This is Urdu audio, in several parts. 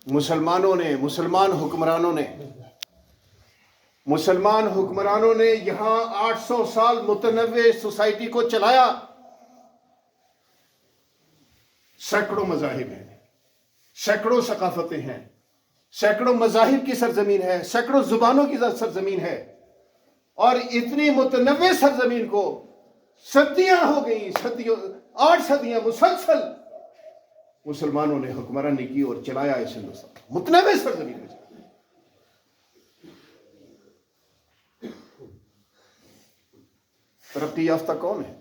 مسلمان حکمرانوں نے یہاں 800 سال متنوع سوسائٹی کو چلایا. سینکڑوں مذاہب ہیں، سینکڑوں ثقافتیں ہیں، سینکڑوں مذاہب کی سرزمین ہے، سینکڑوں زبانوں کی سرزمین ہے. اور اتنی متنوع سرزمین کو صدیاں ہو گئی، 8 صدیاں مسلسل مسلمانوں نے حکمرانی کی اور چلایا اس ہندوستان، متنوع سرزمین میں. ترقی یافتہ کون ہے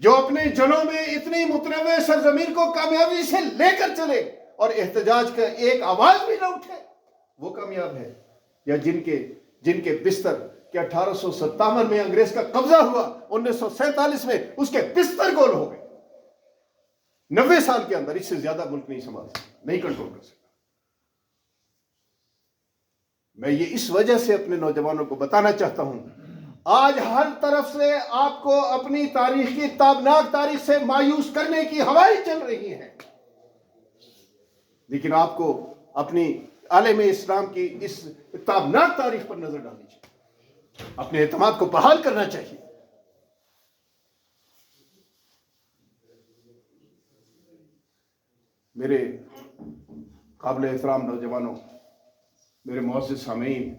جو اپنے جلوں میں اتنی متنوع سرزمین کو کامیابی سے لے کر چلے اور احتجاج کا ایک آواز بھی نہ اٹھے؟ وہ کامیاب ہے. یا جن کے بستر کہ 1857 میں انگریز کا قبضہ ہوا، 1947 میں اس کے بستر گول ہو گئے. 90 سال کے اندر اس سے زیادہ ملک نہیں سنبھال سکتا، نہیں کنٹرول کر سکتا. میں یہ اس وجہ سے اپنے نوجوانوں کو بتانا چاہتا ہوں، آج ہر طرف سے آپ کو اپنی تاریخ کی تابناک تاریخ سے مایوس کرنے کی ہوائیں چل رہی ہیں، لیکن آپ کو اپنی عالم اسلام کی اس تابناک تاریخ پر نظر ڈالنی چاہیے، اپنے اعتماد کو بحال کرنا چاہیے. میرے قابل احترام نوجوانوں، میرے معزز سامعین،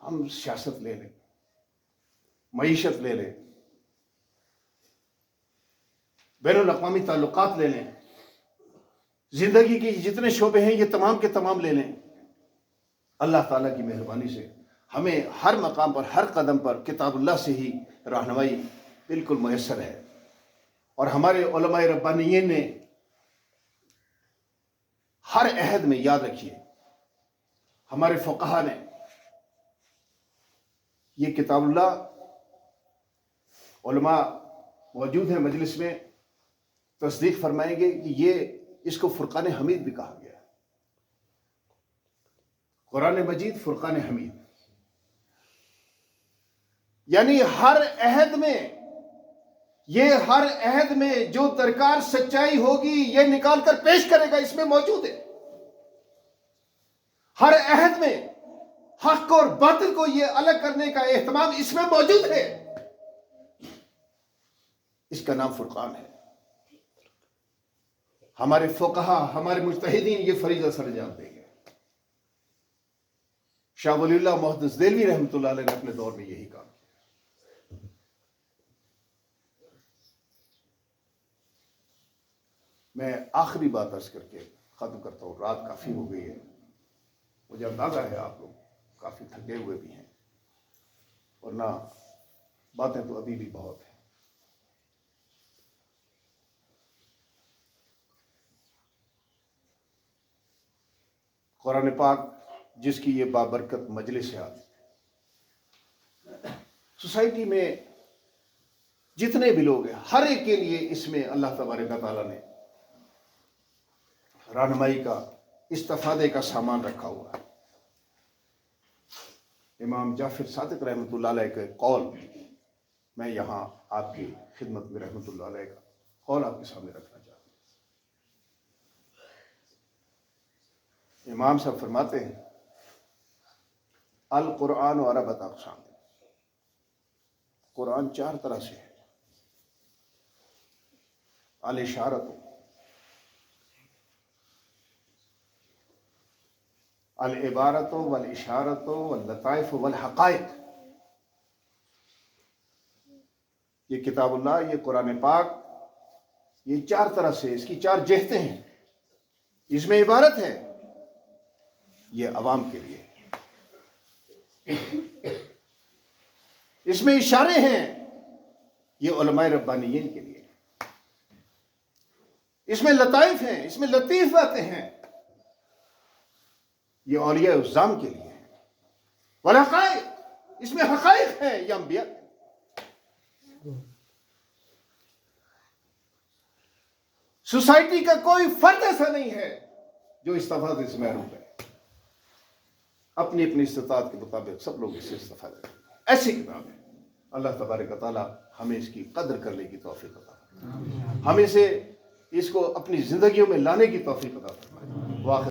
ہم سیاست لے لیں، معیشت لے لیں، بین الاقوامی تعلقات لے لیں، زندگی کی جتنے شعبے ہیں یہ تمام کے تمام لے لیں. اللہ تعالیٰ کی مہربانی سے ہمیں ہر مقام پر، ہر قدم پر کتاب اللہ سے ہی رہنمائی بالکل میسر ہے. اور ہمارے علماء ربانیین نے ہر عہد میں، یاد رکھیے، ہمارے فقہا نے یہ کتاب اللہ، علماء موجود ہیں مجلس میں، تصدیق فرمائیں گے کہ اس کو فرقان حمید بھی کہا گیا ہے. قرآن مجید فرقان حمید، یعنی ہر عہد میں جو درکار سچائی ہوگی یہ نکال کر پیش کرے گا، اس میں موجود ہے. ہر عہد میں حق اور باطل کو یہ الگ کرنے کا اہتمام اس میں موجود ہے. اس کا نام فرقان ہے. ہمارے فقہا، ہمارے مجتہدین یہ فریضہ سر انجام دیں گے. شاہ ولی اللہ محدث دہلوی رحمۃ اللہ علیہ نے اپنے دور میں یہی کام کیا. میں آخری بات عرض کر کے ختم کرتا ہوں، رات کافی ہو گئی ہے، مجھے اندازہ ہے آپ لوگ کافی تھکے ہوئے بھی ہیں، ورنہ باتیں تو ابھی بھی بہت ہیں. قرآن پاک جس کی یہ بابرکت مجلس ہے، آج سوسائٹی میں جتنے بھی لوگ ہیں، ہر ایک کے لیے اس میں اللہ تبارک و تعالیٰ نے رہنمائی کا، استفادے کا سامان رکھا ہوا ہے. امام جعفر صادق رحمۃ اللہ علیہ کے قول میں یہاں آپ کی خدمت میں رحمۃ اللہ علیہ کا قول آپ کے سامنے رکھنا چاہتا ہوں. امام صاحب فرماتے ہیں، القرآن و اربعۃ اقسام، قرآن 4 طرح سے ہے. الاشارۃ، العبارۃ والاشارۃ واللطائف والحقائق. یہ کتاب اللہ، یہ قرآن پاک، یہ 4 طرح سے، اس کی 4 جہتیں ہیں. اس میں عبارت ہے، یہ عوام کے لیے. اس میں اشارے ہیں، یہ علماء ربانیین کے لیے. اس میں لطائف ہیں، اس میں لطیف باتیں ہیں، یہ اولیاء الزام کے لیے ہیں. والحقائق، اس میں حقائق ہیں، یہ انبیاء. سوسائٹی کا کوئی فرد ایسا نہیں ہے جو استفادے سے محروم ہے. اپنی اپنی استطاعت کے مطابق سب لوگ اس سے استفادہ کریں. ایسی کتاب ہے. اللہ تبارک و تعالی ہمیں اس کی قدر کرنے کی توفیق عطا فرمائے. ہمیں سے اس کو اپنی زندگیوں میں لانے کی توفیق عطا فرمائے۔ واخر